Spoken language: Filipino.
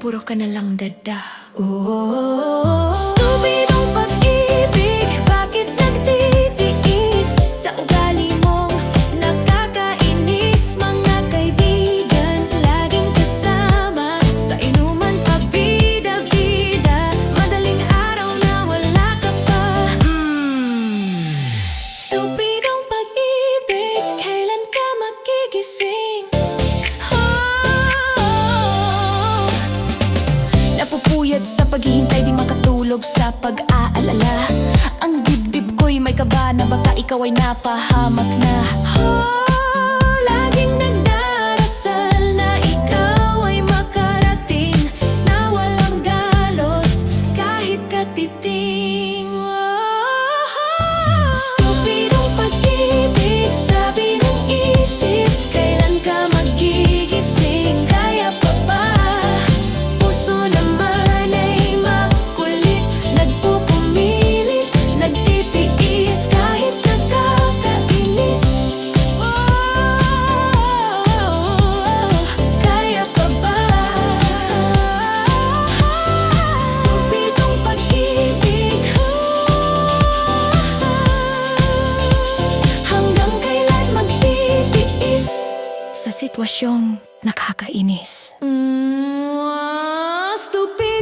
puro ka na lang dada. Stupidong pag-ibig, bakit nagtitiis sa ugali mong nakakainis? Mga kaibigan, laging kasama sa inuman pa bida-bida, madaling araw na wala ka pa. Stupidong pag-ibig, kailan ka magigising? Napupuyat sa paghihintay, di makatulog sa pag-aalala. Ang dibdib ko'y may kaba na baka ikaw ay napahamak na. Laging nagdarasal na ikaw ay makarating, na walang galos kahit katiting. Stupidong pag-ibig, sabi ng isip, kailan ka magigising? Kaya pa ba? Puso naman ay makulit, nagpupumilit, nagtitiis kahit nakakainis. Kaya pa ba? Stupidong pag-ibig, hanggang kailan magtitiis sa sitwasyong nakakainis? Stupid